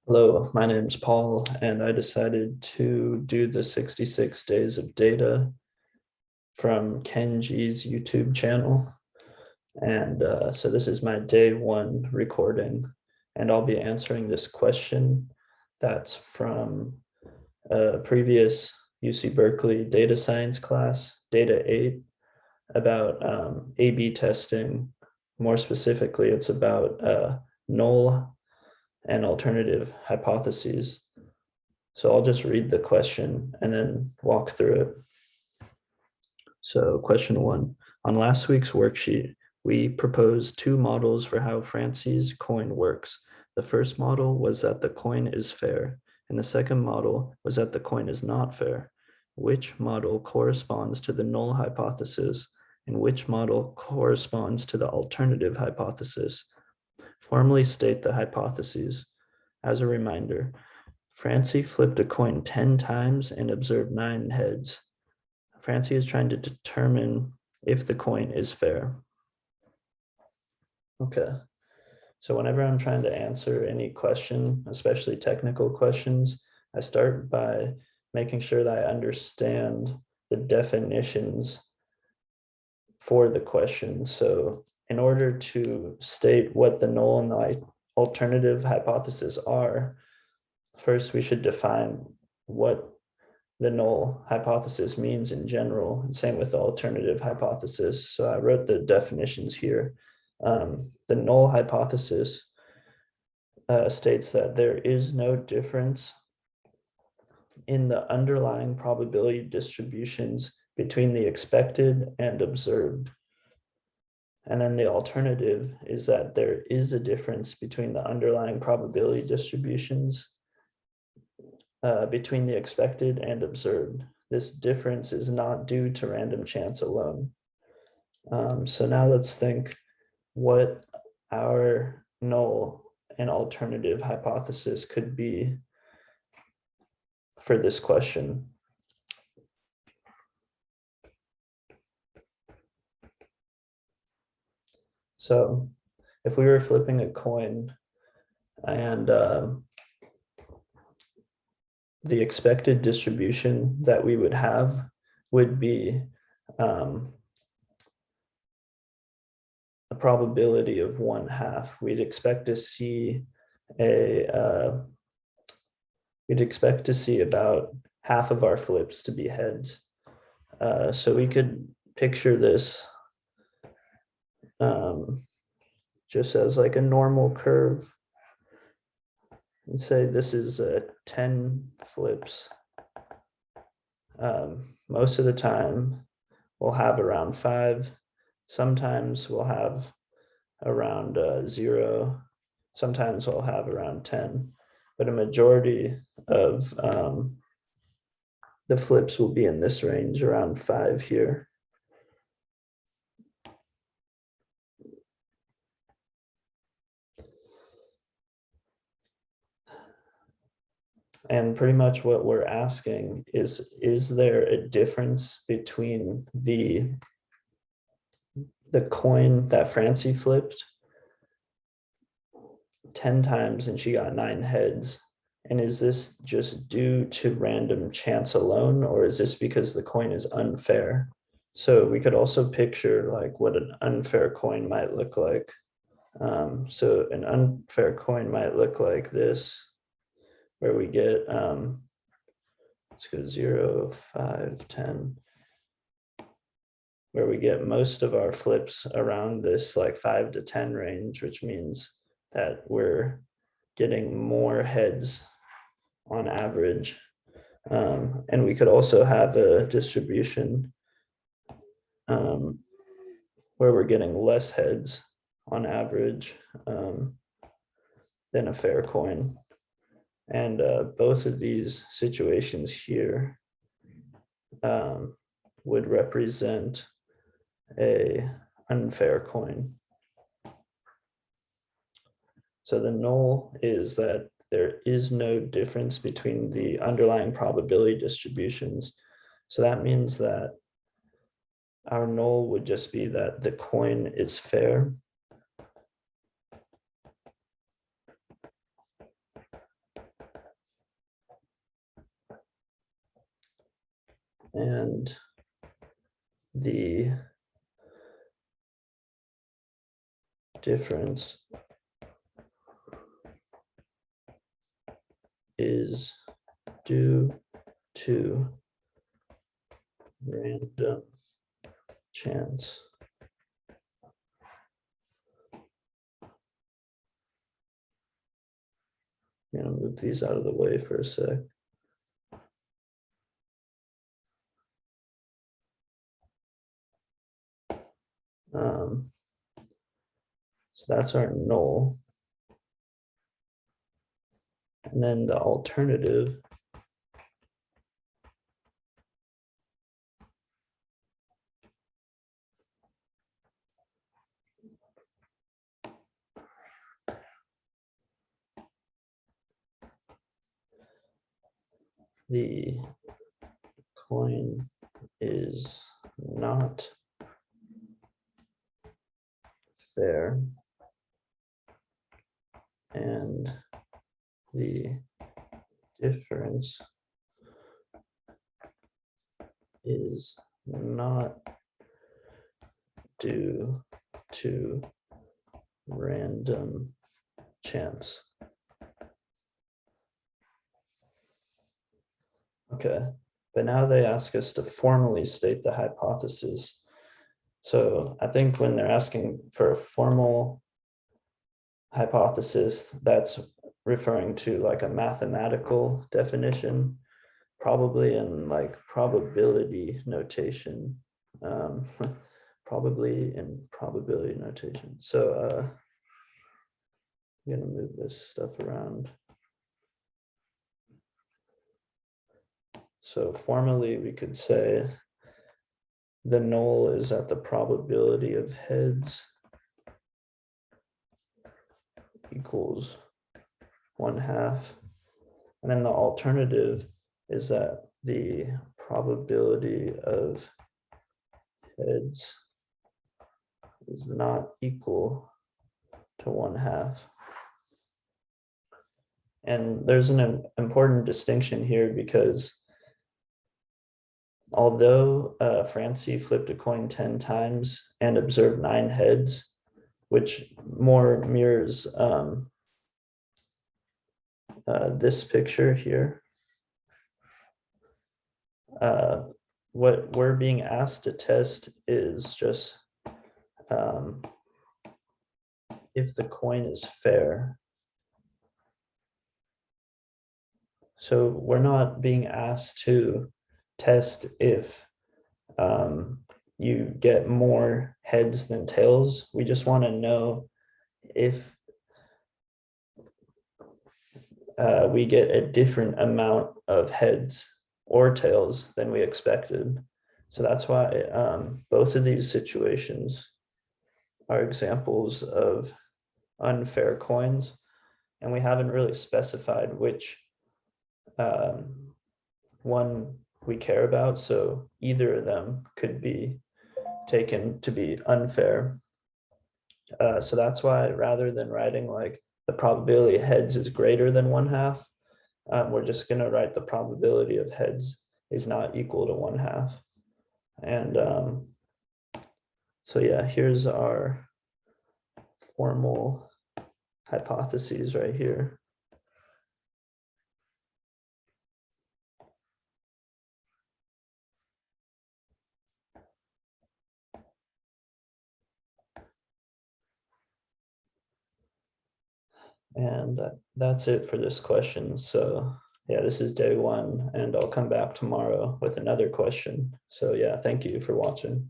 Hello, my name's Paul, and I decided to do the 66 days of data from Kenji's YouTube channel. And so this is my day one recording, and I'll be answering this question that's from a previous UC Berkeley data science class, Data 8, about A/B testing. More specifically, it's about null and alternative hypotheses. So I'll just read the question and then walk through it. So question one, on last week's worksheet, we proposed two models for how Francie's coin works. The first model was that the coin is fair, and the second model was that the coin is not fair. Which model corresponds to the null hypothesis, and which model corresponds to the alternative hypothesis? Formally state the hypotheses. As a reminder, Francie flipped a coin 10 times and observed 9 heads. Francie is trying to determine if the coin is fair. Okay, so whenever I'm trying to answer any question, especially technical questions, I start by making sure that I understand the definitions for the question. So in order to state what the null and the alternative hypothesis are, first we should define what the null hypothesis means in general, and same with the alternative hypothesis. So I wrote the definitions here. The null hypothesis states that there is no difference in the underlying probability distributions between the expected and observed. And then the alternative is that there is a difference between the underlying probability distributions between the expected and observed. This difference is not due to random chance alone. So now let's think what our null and alternative hypothesis could be for this question. So if we were flipping a coin and the expected distribution that we would have would be a probability of 1/2. We'd expect to see about half of our flips to be heads. So we could picture this just as like a normal curve and say this is 10 flips. Most of the time we'll have around 5. Sometimes we'll have around 0. Sometimes we'll have around 10. But a majority of the flips will be in this range, around 5 here. And pretty much what we're asking is there a difference between the coin that Francie flipped 10 times and she got 9 heads? And is this just due to random chance alone, or is this because the coin is unfair? So we could also picture like what an unfair coin might look like. So an unfair coin might look like this, where we get, let's go 0, 5, 10, where we get most of our flips around this like 5 to 10 range, which means that we're getting more heads on average. And we could also have a distribution where we're getting less heads on average than a fair coin. And both of these situations here would represent a unfair coin. So the null is that there is no difference between the underlying probability distributions. So that means that our null would just be that the coin is fair. and the difference is due to random chance. I'm going to move these out of the way for a sec. So that's our null. And then the alternative the coin is not fair and the difference is not due to random chance. Okay, but now they ask us to formally state the hypothesis. So I think when they're asking for a formal hypothesis, that's referring to like a mathematical definition, probably in like probability notation, probably in probability notation. So I'm gonna move this stuff around. So formally we could say the null is at the probability of heads equals 1/2. And then the alternative is that the probability of heads is not equal to 1/2. And there's an important distinction here because although Francie flipped a coin 10 times and observed 9 heads, which more mirrors this picture here, what we're being asked to test is just if the coin is fair. So we're not being asked to test if you get more heads than tails. We just want to know if we get a different amount of heads or tails than we expected. So that's why both of these situations are examples of unfair coins, and we haven't really specified which one we care about. So either of them could be taken to be unfair. So that's why rather than writing like the probability of heads is greater than 1/2, we're just going to write the probability of heads is not equal to 1/2. And so yeah, here's our formal hypotheses right here. And that's it for this question. So yeah, this is day 1, and I'll come back tomorrow with another question. So yeah, thank you for watching.